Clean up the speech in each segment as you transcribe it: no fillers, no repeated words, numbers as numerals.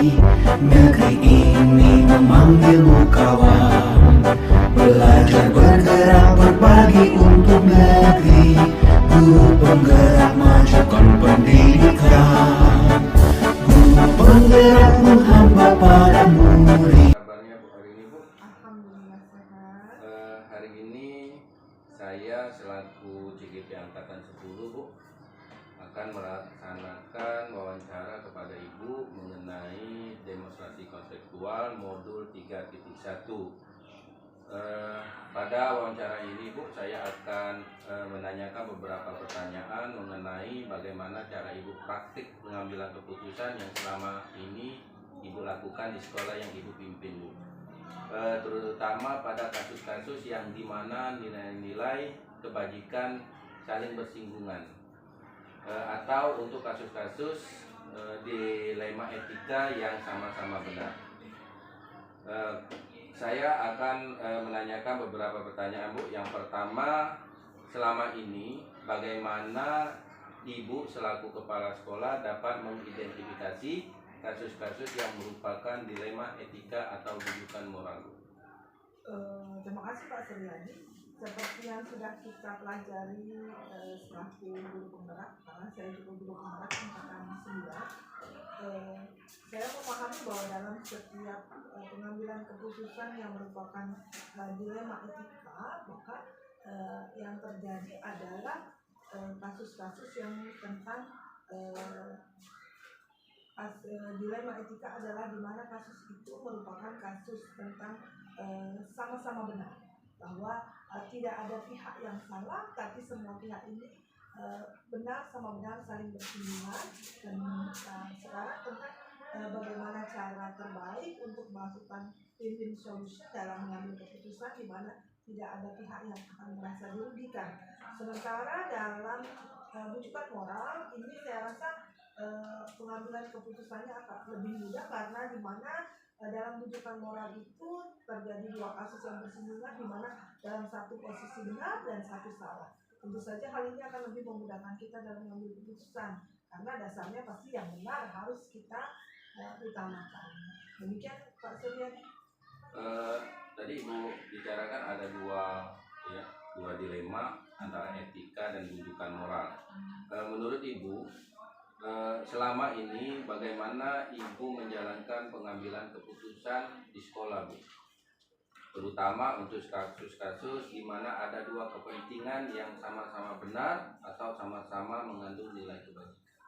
Negeri ini memanggilmu kawan. Belajar bergerak berbagi untuk negeri. Guru penggerak majukan pendidikan. Guru penggerak menghamba para murid. Kabarnya Bu hari ini, Bu? Alhamdulillah sehat. Hari ini saya selaku CGP Angkatan 10, Bu, akan melaksanakan wawancara kepada Ibu mengenai demonstrasi konseptual modul 3.1. Pada wawancara ini, Bu, saya akan menanyakan beberapa pertanyaan mengenai bagaimana cara Ibu praktik pengambilan keputusan yang selama ini Ibu lakukan di sekolah yang Ibu pimpin, Bu. Terutama pada kasus-kasus yang dimana nilai-nilai kebajikan saling bersinggungan, atau untuk kasus-kasus dilema etika yang sama-sama benar. Saya akan menanyakan beberapa pertanyaan, Bu. Yang pertama, selama ini bagaimana Ibu selaku kepala sekolah dapat mengidentifikasi kasus-kasus yang merupakan dilema etika atau rujukan moral? Terima kasih Pak Suryadi. Seperti yang sudah kita pelajari selaku guru penggerak, karena saya juga guru penggerak angkatan 9, saya memahami bahwa dalam setiap pengambilan keputusan yang merupakan dilema etika, maka yang terjadi adalah kasus-kasus yang tentang dilema etika adalah di mana kasus itu merupakan kasus tentang sama-sama benar, bahwa tidak ada pihak yang salah, tapi semua pihak ini benar sama benar saling bersinggungan. Dan sekarang tentang bagaimana cara terbaik untuk melakukan win-win solution dalam mengambil keputusan di mana tidak ada pihak yang akan merasa dirugikan. Sementara dalam rujukan moral ini saya rasa pengambilan keputusannya akan lebih mudah, karena di mana dalam rujukan moral itu terjadi dua kasus yang bersinggungan, di mana dalam satu posisi benar dan satu salah. Tentu saja hal ini akan lebih memudahkan kita dalam mengambil keputusan, karena dasarnya pasti yang benar harus kita utamakan. Demikian Pak Suryadi. Tadi Ibu bicarakan ada dua dilema antara etika dan rujukan moral. Menurut Ibu, selama ini bagaimana Ibu menjalankan pengambilan keputusan di sekolah, Bu? Terutama untuk kasus-kasus di mana ada dua kepentingan yang sama-sama benar atau sama-sama mengandung nilai kebajikan.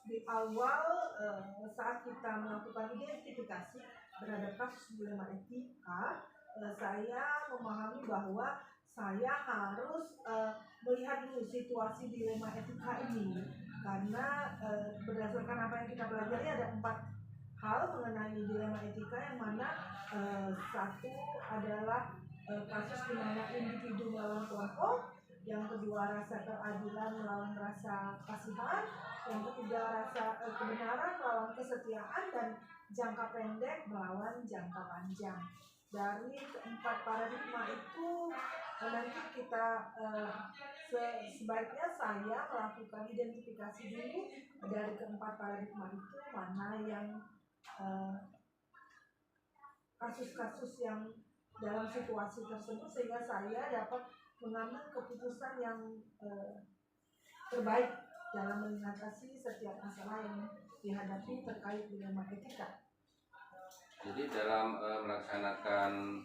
Di awal saat kita melakukan identifikasi terhadap kasus dilema etika, saya memahami bahwa saya harus melihat dulu situasi dilema etika ini, karena berdasarkan apa yang kita pelajari ada 4 hal mengenai dilema etika, yang mana satu adalah kasus di mana individu melawan kelompok, yang kedua rasa keadilan melawan rasa kasihan, yang ketiga rasa kebenaran melawan kesetiaan, dan jangka pendek melawan jangka panjang. Dari keempat paradigma itu nanti kita sebaiknya saya melakukan identifikasi dulu dari keempat paradigma itu mana yang kasus-kasus yang dalam situasi tersebut, sehingga saya dapat mengambil keputusan yang terbaik dalam mengatasi setiap masalah yang dihadapi terkait dilema etika. Jadi dalam melaksanakan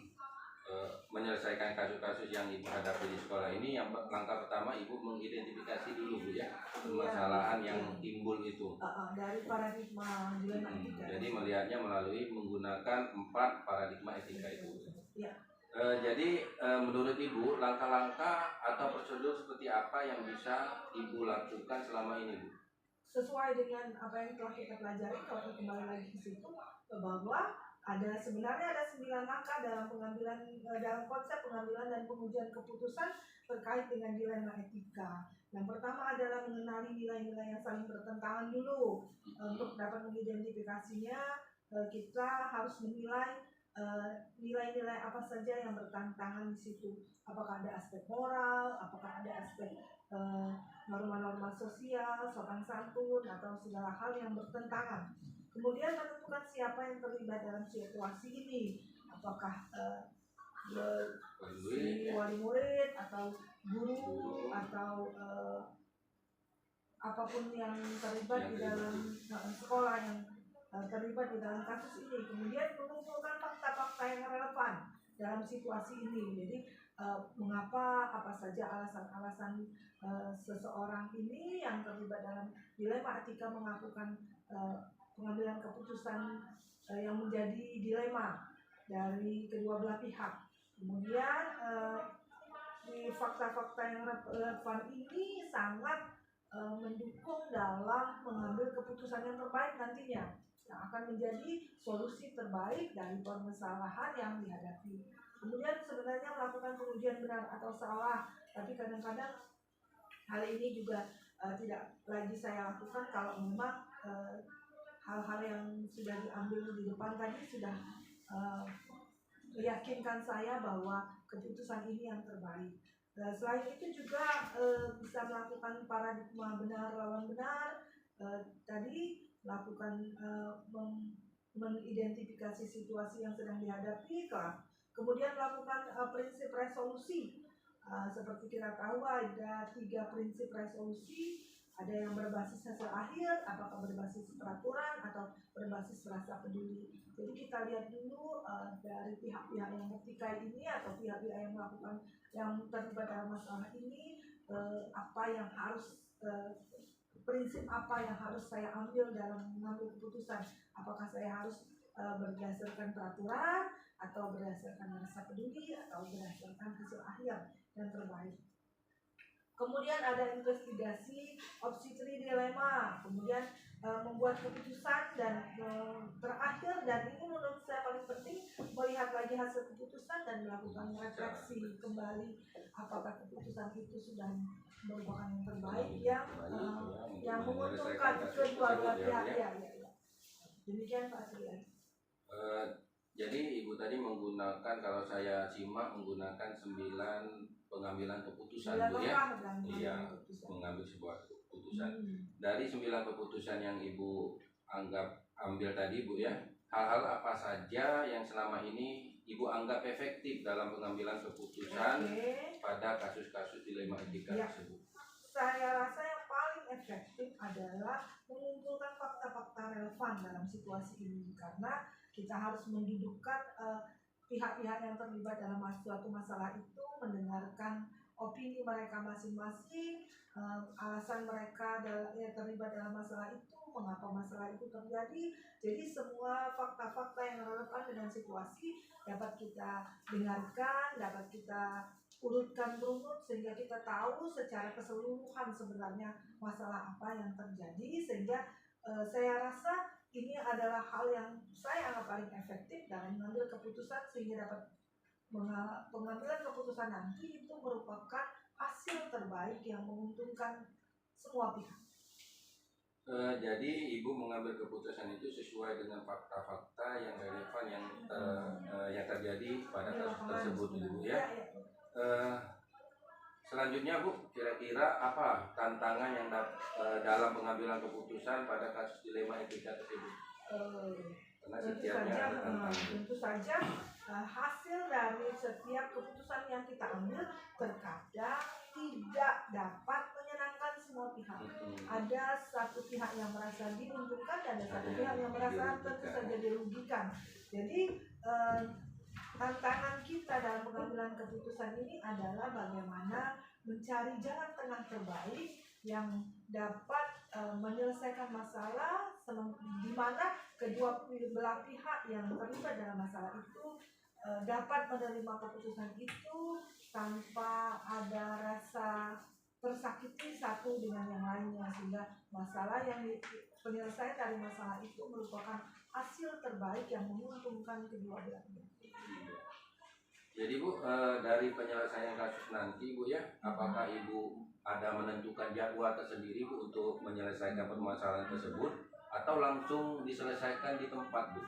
menyelesaikan kasus-kasus yang Ibu hadapi di sekolah ini, yang langkah pertama Ibu mengidentifikasi dulu, Bu, ya, permasalahan yang timbul itu. Dari paradigma dilema etika. Jadi melihatnya melalui menggunakan 4 paradigma etika itu. Ya. Jadi menurut Ibu, langkah-langkah atau prosedur seperti apa yang bisa Ibu lakukan selama ini, Bu? Sesuai dengan apa yang telah kita pelajari, kalau kembali lagi ke situ, bahwa sebenarnya ada 9 langkah dalam pengambilan dalam konsep pengambilan dan pengujian keputusan terkait dengan dilema etika. Yang pertama adalah mengenali nilai-nilai yang saling bertentangan dulu. Untuk dapat mengidentifikasinya, kita harus menilai nilai-nilai apa saja yang bertentangan di situ. Apakah ada aspek moral, apakah ada aspek norma-norma sosial, sopan santun, atau segala hal yang bertentangan. Kemudian menentukan siapa yang terlibat dalam situasi ini, apakah si wali murid atau guru atau apapun yang terlibat di dalam sekolah yang terlibat di dalam kasus ini. Kemudian mengumpulkan fakta-fakta yang relevan dalam situasi ini. Jadi mengapa, apa saja alasan-alasan seseorang ini yang terlibat dalam dilema etika melakukan pengambilan keputusan yang menjadi dilema dari kedua belah pihak. Kemudian di fakta-fakta yang relevan ini sangat mendukung dalam mengambil keputusan yang terbaik nantinya, yang akan menjadi solusi terbaik dari permasalahan yang dihadapi. Kemudian sebenarnya melakukan pengujian benar atau salah, tapi kadang-kadang hal ini juga tidak lagi saya lakukan kalau memang hal-hal yang sudah diambil di depan tadi sudah meyakinkan saya bahwa keputusan ini yang terbaik. Selain itu juga bisa melakukan paradigma benar lawan benar, tadi melakukan mengidentifikasi situasi yang sedang dihadapi, kemudian melakukan prinsip resolusi. Seperti kita tahu ada 3 prinsip resolusi, ada yang berbasis hasil akhir, apakah berbasis peraturan atau berbasis rasa peduli. Jadi kita lihat dulu dari pihak-pihak yang bertikai ini atau pihak-pihak yang melakukan yang terlibat dalam masalah ini, apa yang harus prinsip apa yang harus saya ambil dalam mengambil keputusan. Apakah saya harus berdasarkan peraturan atau berdasarkan rasa peduli atau berdasarkan hasil akhir yang terbaik. Kemudian ada investigasi opsi 3 dilema, kemudian membuat keputusan, dan terakhir, dan ini menurut saya paling penting, melihat lagi hasil keputusan dan melakukan refleksi kembali apakah keputusan itu sudah merupakan yang terbaik yang menguntungkan kedua belah pihak. Ya. Demikian Pak Srian. Jadi Ibu tadi menggunakan, kalau saya simak, menggunakan 9 pengambilan keputusan, Bu ya. Iya, mengambil sebuah keputusan. Dari 9 keputusan yang Ibu ambil tadi, Bu ya, hal-hal apa saja yang selama ini Ibu anggap efektif dalam pengambilan keputusan pada kasus-kasus dilema etika tersebut? Saya rasa yang paling efektif adalah mengumpulkan fakta-fakta relevan dalam situasi ini, karena kita harus mendudukkan pihak-pihak yang terlibat dalam suatu masalah itu, mendengarkan opini mereka masing-masing, alasan mereka yang terlibat dalam masalah itu, mengapa masalah itu terjadi. Jadi semua fakta-fakta yang relevan dengan situasi dapat kita dengarkan, dapat kita urutkan runut, sehingga kita tahu secara keseluruhan sebenarnya masalah apa yang terjadi. Sehingga saya rasa ini adalah hal yang saya anggap paling efektif dalam mengambil keputusan, sehingga dapat pengambilan keputusan nanti itu merupakan hasil terbaik yang menguntungkan semua pihak. Jadi Ibu mengambil keputusan itu sesuai dengan fakta-fakta yang relevan yang terjadi pada kasus tersebut, Ibu ya. Selanjutnya Bu, kira-kira apa tantangan yang dalam pengambilan keputusan pada kasus dilema etika tersebut? Karena setiapnya ada tantangan. Tentu saja hasil dari setiap keputusan yang kita ambil terkadang tidak dapat menyenangkan semua pihak. Ada satu pihak yang merasa diuntungkan dan ada satu pihak yang merasa tentu saja dirugikan. Jadi tantangan kita dalam pengambilan keputusan ini adalah bagaimana mencari jalan tengah terbaik yang dapat menyelesaikan masalah, di mana kedua belah pihak yang terlibat dalam masalah itu dapat menerima keputusan itu tanpa ada rasa tersakiti satu dengan yang lainnya, sehingga penyelesaian dari masalah itu merupakan hasil terbaik yang menguntungkan kedua belah pihak. Jadi Bu, dari penyelesaian kasus nanti Bu ya, apakah Ibu ada menentukan jadwal tersendiri Bu untuk menyelesaikan permasalahan tersebut, atau langsung diselesaikan di tempat Bu,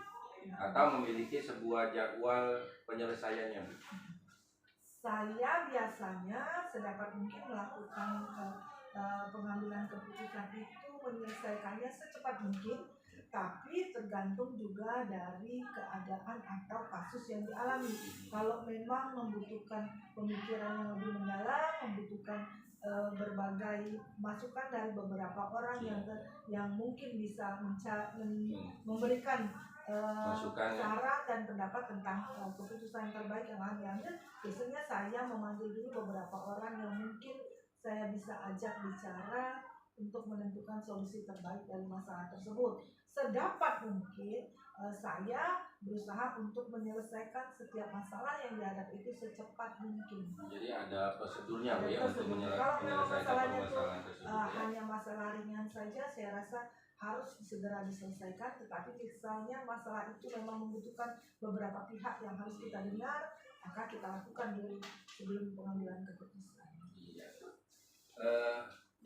atau memiliki sebuah jadwal penyelesaiannya Bu? Saya biasanya sedapat mungkin melakukan pengambilan keputusan itu menyelesaikannya secepat mungkin, tapi tergantung juga dari keadaan atau kasus yang dialami. Kalau memang membutuhkan pemikiran yang lebih mendalam, membutuhkan berbagai masukan dari beberapa orang yang mungkin bisa memberikan Masukan ya. saran dan pendapat tentang keputusan terbaik yang akan diambil, biasanya saya memanggil dulu beberapa orang yang mungkin saya bisa ajak bicara untuk menentukan solusi terbaik dari masalah tersebut. Sedapat mungkin saya berusaha untuk menyelesaikan setiap masalah yang dihadapi itu secepat mungkin. Jadi ada prosedurnya Bu ya untuk Kalau menyelesaikan masalahnya itu permasalahan tersebut ya. hanya masalah ringan saja, saya rasa harus segera diselesaikan. Tetapi misalnya masalah itu memang membutuhkan beberapa pihak yang harus kita dengar, maka kita lakukan dulu sebelum pengambilan keputusan. Iya.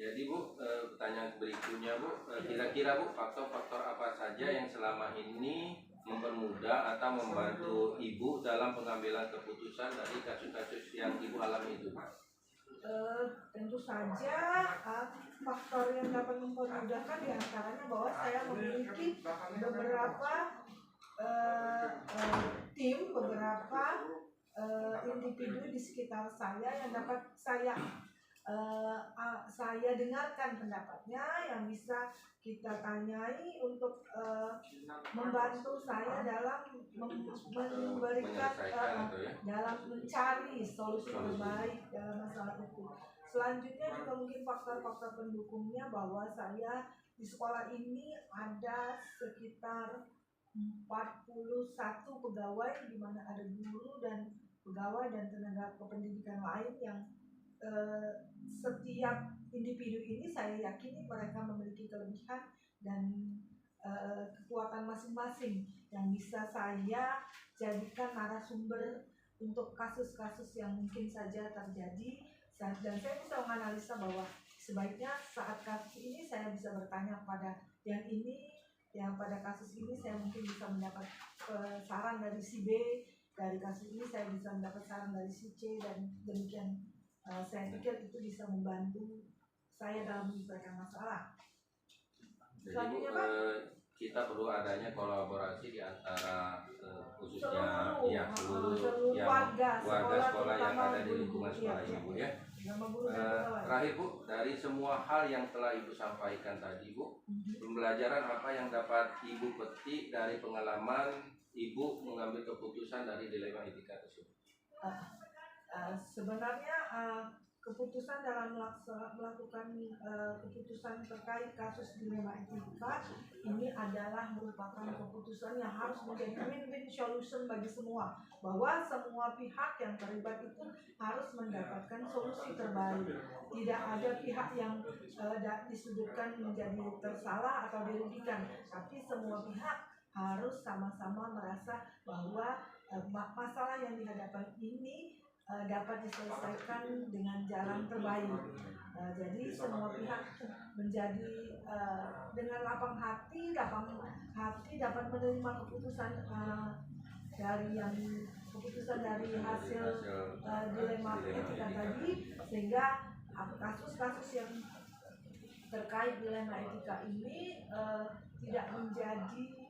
Jadi Bu, pertanyaan berikutnya Bu, kira-kira Bu faktor-faktor apa saja yang selama ini mempermudah atau membantu Ibu dalam pengambilan keputusan dari kasus-kasus yang Ibu alami itu Pak? Tentu saja faktor yang dapat mempermudahkan diantaranya bahwa saya memiliki beberapa tim, beberapa individu di sekitar saya yang dapat saya dengarkan pendapatnya, yang bisa kita tanyai untuk membantu saya dalam memberikan dalam mencari solusi terbaik dalam masalah itu. Selanjutnya juga mungkin faktor-faktor pendukungnya, bahwa saya di sekolah ini ada sekitar 41 pegawai, di mana ada guru dan pegawai dan tenaga kependidikan lain yang setiap individu ini saya yakini mereka memiliki kelebihan dan kekuatan masing-masing yang bisa saya jadikan narasumber untuk kasus-kasus yang mungkin saja terjadi, dan saya bisa menganalisa bahwa sebaiknya saat kasus ini saya bisa bertanya pada yang ini, yang pada kasus ini saya mungkin bisa mendapat saran dari si B, dari kasus ini saya bisa mendapat saran dari si C, dan demikian. Saya pikir itu bisa membantu saya dalam menyelesaikan masalah. Jadi Bu, kita perlu adanya kolaborasi di antara khususnya seluruh warga sekolah yang ada di lingkungan sekolah ini Bu ya. Terakhir Bu, dari semua hal yang telah Ibu sampaikan tadi Bu, pembelajaran apa yang dapat Ibu petik dari pengalaman Ibu mengambil keputusan dari dilema etika tersebut? Sebenarnya keputusan dalam melakukan keputusan terkait kasus dilema etika ini adalah merupakan keputusan yang harus menjadi win-win solution bagi semua, bahwa semua pihak yang terlibat itu harus mendapatkan solusi terbaik. Tidak ada pihak yang disudutkan menjadi tersalah atau dirugikan, tapi semua pihak harus sama-sama merasa bahwa masalah yang dihadapan ini dapat diselesaikan dengan jalan terbaik. Jadi semua pihak menjadi dengan lapang hati dapat menerima keputusan dari hasil dilema etika tadi, sehingga kasus-kasus yang terkait dilema etika ini tidak menjadi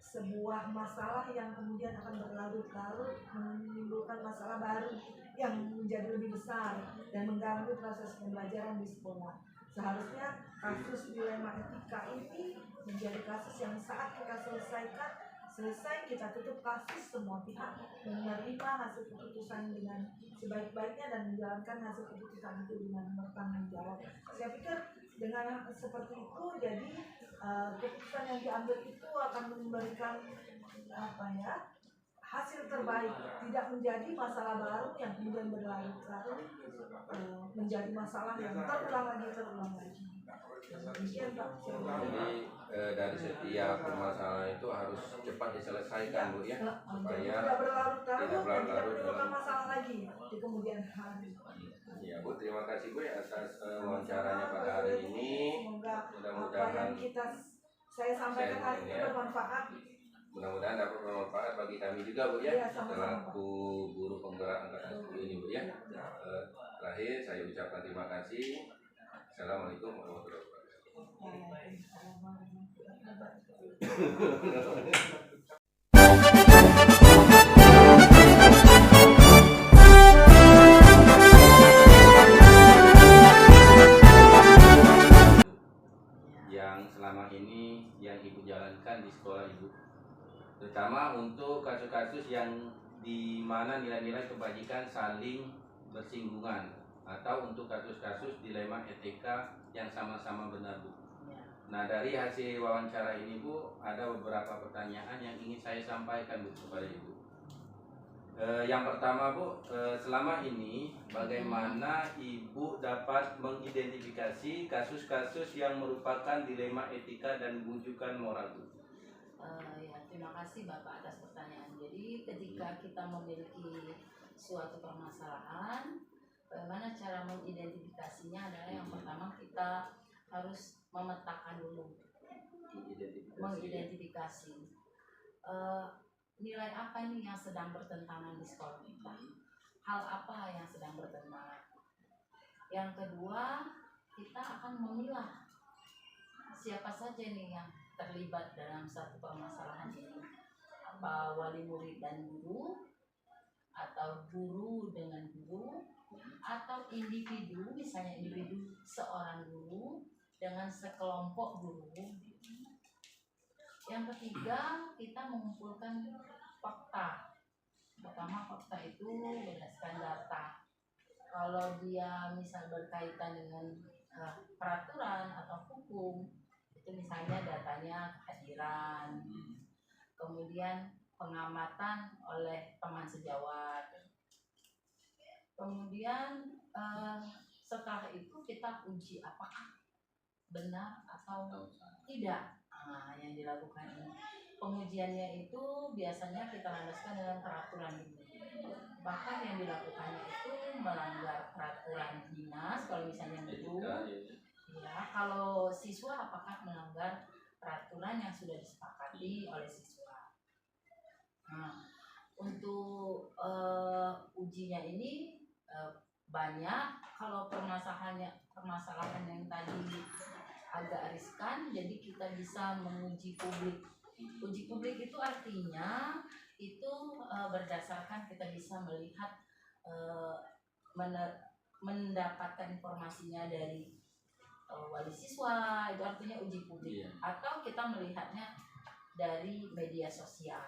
sebuah masalah yang kemudian akan berlarut-larut menimbulkan masalah baru yang menjadi lebih besar dan mengganggu proses pembelajaran di sekolah. Seharusnya kasus dilema etika ini menjadi kasus yang saat kita selesai kita tutup kasus, semua pihak menerima hasil keputusan dengan sebaik-baiknya dan menjalankan hasil keputusan itu dengan bertanggung jawab. Saya pikir dengan seperti itu, jadi keputusan yang diambil itu akan memberikan hasil terbaik, tidak menjadi masalah baru yang kemudian berlarut-larut menjadi masalah yang terulang lagi. Demikian Pak. Jadi dari setiap permasalahan itu harus cepat diselesaikan Bu ya, supaya tidak berlarut-larut dan tidak menimbulkan dalam masalah lagi di kemudian hari. Ya Bu, terima kasih Bu ya atas wawancaranya pada hari ini. Semoga Mudah-mudahan apa yang saya sampaikan hari ini bermanfaat. Mudah-mudahan dapat bermanfaat bagi kami juga Bu ya, Iya, sama-sama, selaku guru penggerak angkatan 10 ini Bu ya. Terakhir saya ucapkan terima kasih. Assalamualaikum warahmatullahi wabarakatuh. Waalaikumsalam warahmatullahi wabarakatuh. Yang selama ini yang ibu jalankan di sekolah ibu, terutama untuk kasus-kasus yang di mana nilai-nilai kebajikan saling bersinggungan, atau untuk kasus-kasus dilema etika yang sama-sama benar bu. Nah dari hasil wawancara ini bu, ada beberapa pertanyaan yang ingin saya sampaikan bu kepada ibu. Yang pertama bu, selama ini bagaimana ibu dapat mengidentifikasi kasus-kasus yang merupakan dilema etika dan bujukan moral bu? Ya, terima kasih Bapak atas pertanyaan. Jadi ketika kita memiliki suatu permasalahan, bagaimana cara mengidentifikasinya adalah yang pertama kita harus memetakan dulu, mengidentifikasi nilai apa nih yang sedang bertentangan di sekolah kita, hal apa yang sedang bertentangan. Yang kedua, kita akan memilah siapa saja nih yang terlibat dalam satu permasalahan ini, apa wali murid dan guru, atau guru dengan guru, atau individu, misalnya individu seorang guru dengan sekelompok guru. Yang ketiga, kita mengumpulkan fakta. Pertama, fakta itu berdasarkan data. Kalau dia misal berkaitan dengan peraturan atau hukum, itu misalnya datanya kehadiran, kemudian pengamatan oleh teman sejawat, kemudian setelah itu kita uji apakah benar atau tidak. Nah, yang dilakukan ini pengujiannya itu biasanya kita landaskan dengan peraturan ini. Bahkan yang dilakukannya itu melanggar peraturan dinas kalau misalnya guru. Ya, kalau siswa apakah melanggar peraturan yang sudah disepakati oleh siswa. Nah, untuk ujinya ini banyak. Kalau permasalahan yang tadi agak riskan, jadi kita bisa menguji publik. Uji publik itu artinya itu berdasarkan kita bisa melihat mendapatkan informasinya dari wali siswa, itu artinya uji publik. Atau kita melihatnya dari media sosial.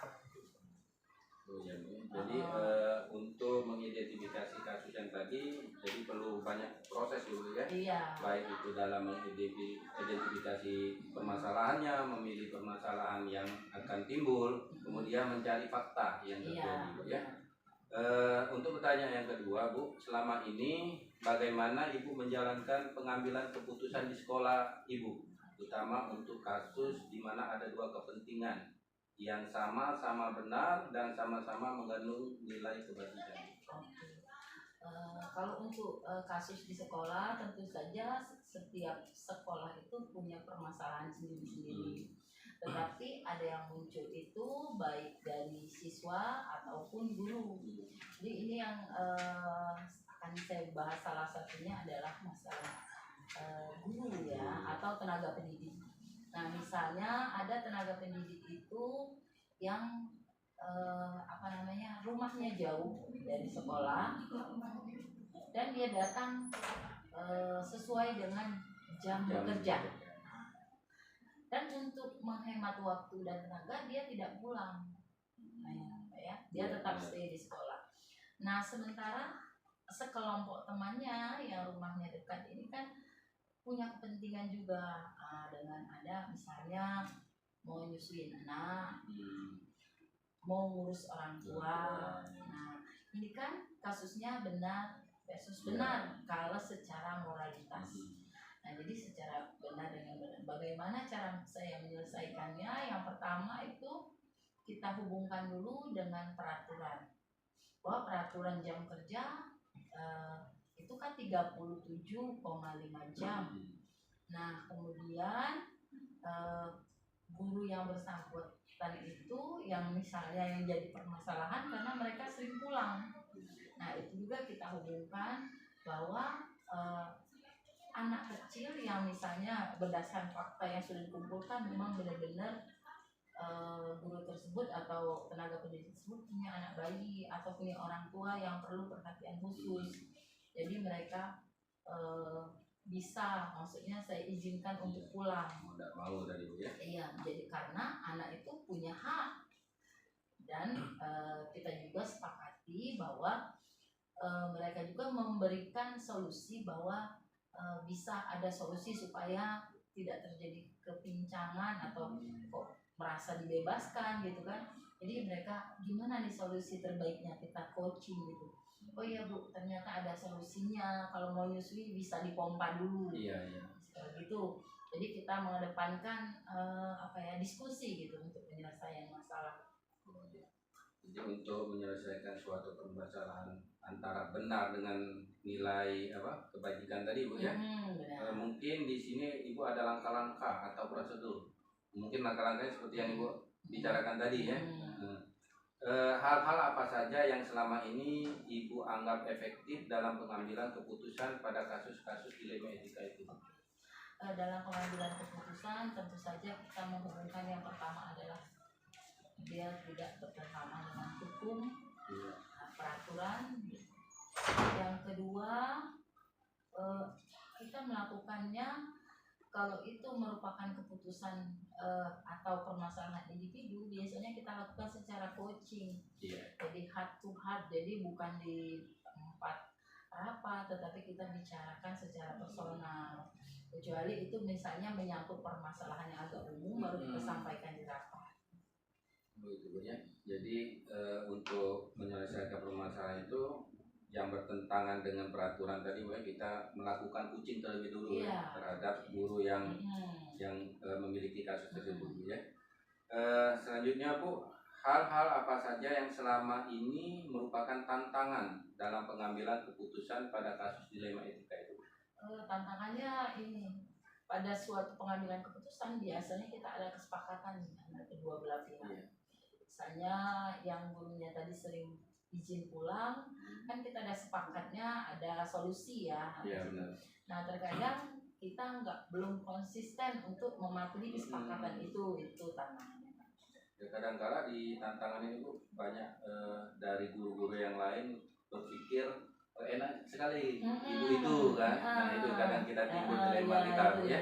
Jadi untuk mengidentifikasi kasus yang tadi, jadi perlu banyak proses dulu ya. Iya. Baik itu dalam mengidentifikasi permasalahannya, memilih permasalahan yang akan timbul, kemudian mencari fakta yang terjadi ya. Untuk pertanyaan yang kedua bu, selama ini bagaimana ibu menjalankan pengambilan keputusan di sekolah ibu, terutama untuk kasus di mana ada dua kepentingan yang sama-sama benar dan sama-sama mengandung nilai kebajikan. Kalau untuk kasus di sekolah, tentu saja setiap sekolah itu punya permasalahan sendiri-sendiri. Tetapi ada yang muncul itu baik dari siswa ataupun guru. Jadi ini yang akan saya bahas, salah satunya adalah masalah guru ya, atau tenaga pendidik. Nah, misalnya ada tenaga pendidik itu yang rumahnya jauh dari sekolah dan dia datang sesuai dengan jam bekerja. Dan untuk menghemat waktu dan tenaga dia tidak pulang. Dia tetap stay di sekolah. Nah, sementara sekelompok temannya yang rumahnya dekat ini kan punya kepentingan juga dengan ada misalnya mau nyusuin anak, mau ngurus orang tua. Nah, ini kan kasusnya benar versus benar kalau secara moralitas. Nah, jadi secara benar dengan benar. Bagaimana cara saya menyelesaikannya? Yang pertama itu kita hubungkan dulu dengan peraturan. Bahwa peraturan jam kerja itu kan 37,5 jam. Nah, kemudian guru yang bersangkutan itu yang misalnya yang jadi permasalahan karena mereka sering pulang. Nah, itu juga kita hubungkan bahwa anak kecil yang misalnya berdasarkan fakta yang sudah dikumpulkan memang benar-benar guru tersebut atau tenaga pendidik tersebut punya anak bayi atau punya orang tua yang perlu perhatian khusus. Jadi mereka bisa, maksudnya saya izinkan untuk pulang. Tidak mau tadi Bu ya. Iya, jadi karena anak itu punya hak. Dan kita juga sepakati bahwa mereka juga memberikan solusi bahwa bisa ada solusi supaya tidak terjadi kepincangan atau kok merasa dibebaskan gitu kan. Jadi mereka gimana nih solusi terbaiknya, kita coaching gitu. Oh iya Bu, ternyata ada solusinya, kalau mau nyusui bisa dipompa dulu. Iya. Seperti itu. Jadi kita mengedepankan diskusi gitu untuk penyelesaian masalah. Jadi untuk menyelesaikan suatu permasalahan antara benar dengan nilai kebajikan tadi Bu ya. Benar. Mungkin di sini Ibu ada langkah-langkah atau prosedur. Mungkin langkah-langkahnya seperti yang Ibu bicarakan tadi ya. Hal-hal apa saja yang selama ini Ibu anggap efektif dalam pengambilan keputusan pada kasus-kasus dilema etika itu? Dalam pengambilan keputusan tentu saja kita menghubungkan yang pertama adalah dia tidak bertentangan dengan hukum, peraturan. Yang kedua, kita melakukannya kalau itu merupakan keputusan atau permasalahan individu, biasanya kita lakukan secara coaching. Jadi heart to heart, jadi bukan di tempat rapat, tetapi kita bicarakan secara personal. Kecuali itu misalnya menyangkut permasalahan yang agak umum, baru kita sampaikan di rapat. Begitu Bu ya. Jadi untuk menyelesaikan permasalahan itu yang bertentangan dengan peraturan tadi Bu, kita melakukan coaching terlebih dulu terhadap guru yang memiliki kasus tersebut Bu ya. Selanjutnya Bu, hal-hal apa saja yang selama ini merupakan tantangan dalam pengambilan keputusan pada kasus dilema etika itu? Tantangannya ini, pada suatu pengambilan keputusan biasanya kita ada kesepakatan antara kedua belah pihak. Misalnya yang gurunya tadi sering izin pulang, kan kita ada sepakatnya, ada solusi ya. Iya benar. Nah terkadang kita belum konsisten untuk mematuhi kesepakatan itu tantangannya. Ya, kadang-kala di tantangan ini Bu banyak dari guru-guru yang lain berpikir enak sekali ibu itu kan. Nah itu kadang kita timbul dilema kita Bu ya.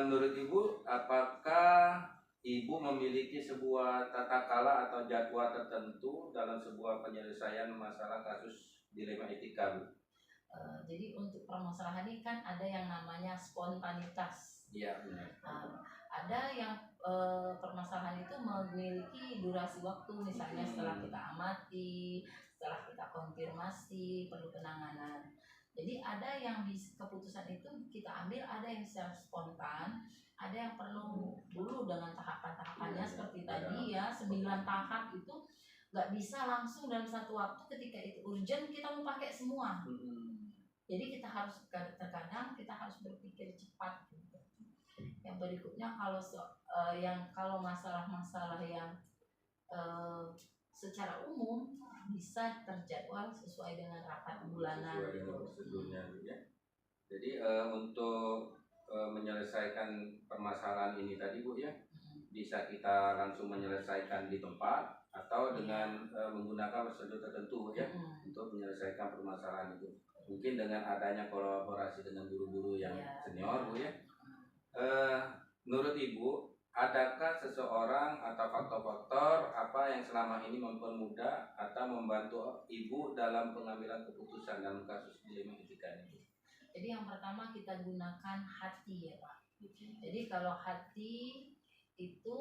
Menurut Ibu, apakah Ibu memiliki sebuah tata kala atau jadwal tertentu dalam sebuah penyelesaian masalah kasus dilema etika Bu? Jadi untuk permasalahan ini kan ada yang namanya spontanitas. Iya benar. Ada yang permasalahan itu memiliki durasi waktu, misalnya setelah kita amati, setelah kita konfirmasi, perlu penanganan. Jadi ada yang keputusan itu kita ambil, ada yang secara spontan, ada yang perlu dulu dengan tahapan-tahapannya seperti tadi ya, 9 tahap itu nggak bisa langsung dalam satu waktu. Ketika itu urgent kita mau pakai semua. Jadi kita harus, terkadang kita harus berpikir cepat gitu. Yang berikutnya kalau masalah-masalah yang secara umum bisa terjadwal sesuai dengan rapat bulanan. Sesuai dengan prosedurnya ya. Jadi untuk menyelesaikan permasalahan ini tadi Bu ya, bisa kita langsung menyelesaikan di tempat atau dengan menggunakan prosedur tertentu ya untuk menyelesaikan permasalahan itu. Mungkin dengan adanya kolaborasi dengan guru-guru yang senior Bu ya. Menurut Ibu, adakah seseorang atau faktor-faktor apa yang selama ini mempermudah atau membantu Ibu dalam pengambilan keputusan dalam kasus dilema etika ini? Jadi yang pertama kita gunakan hati ya Pak. Jadi kalau hati itu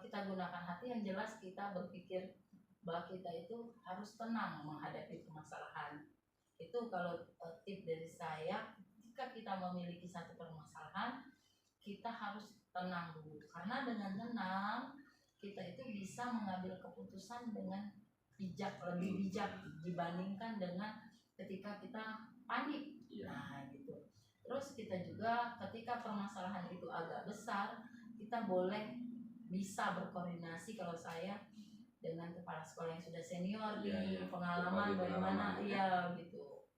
kita gunakan hati, yang jelas kita berpikir bahwa kita itu harus tenang menghadapi permasalahan. Itu kalau tip dari saya, jika kita memiliki satu permasalahan, kita harus tenang dulu. Karena dengan tenang kita itu bisa mengambil keputusan dengan lebih bijak dibandingkan dengan ketika kita panik. Nah gitu. Terus kita juga ketika permasalahan itu agak besar, kita bisa berkoordinasi kalau saya dengan kepala sekolah yang sudah senior di pengalaman bagaimana gitu.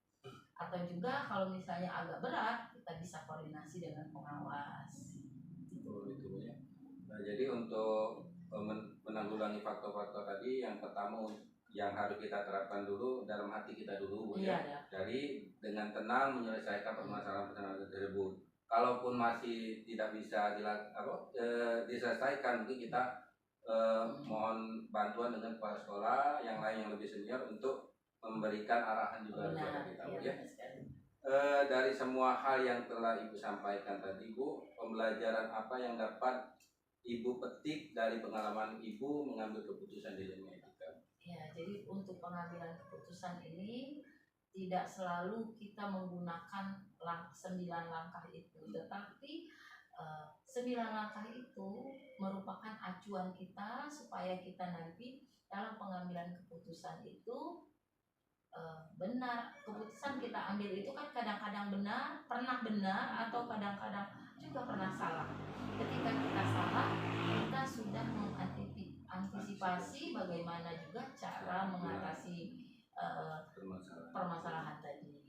atau juga kalau misalnya agak berat kita bisa koordinasi dengan pengawas. Itu ya. Nah, jadi untuk menanggulangi faktor-faktor tadi, yang pertama yang harus kita terapkan dulu dalam hati kita dulu, Bu, Iya, ya. Jadi dengan tenang menyelesaikan permasalahan tersebut. Kalaupun masih tidak bisa diselesaikan, mungkin kita mohon bantuan dengan kepala sekolah yang lain yang lebih senior untuk memberikan arahan juga kepada kita, Bu, ya. Dari semua hal yang telah Ibu sampaikan tadi, Bu, pembelajaran apa yang dapat Ibu petik dari pengalaman Ibu mengambil keputusan di dunia etika? Ya, jadi untuk pengambilan keputusan ini tidak selalu kita menggunakan 9 langkah itu, tetapi 9 langkah itu merupakan acuan kita supaya kita nanti dalam pengambilan keputusan itu benar. Keputusan kita ambil itu kan kadang-kadang pernah benar atau kadang-kadang juga pernah salah. Ketika kita salah, kita sudah mengantisipasi bagaimana juga cara mengatasi permasalahan tadi.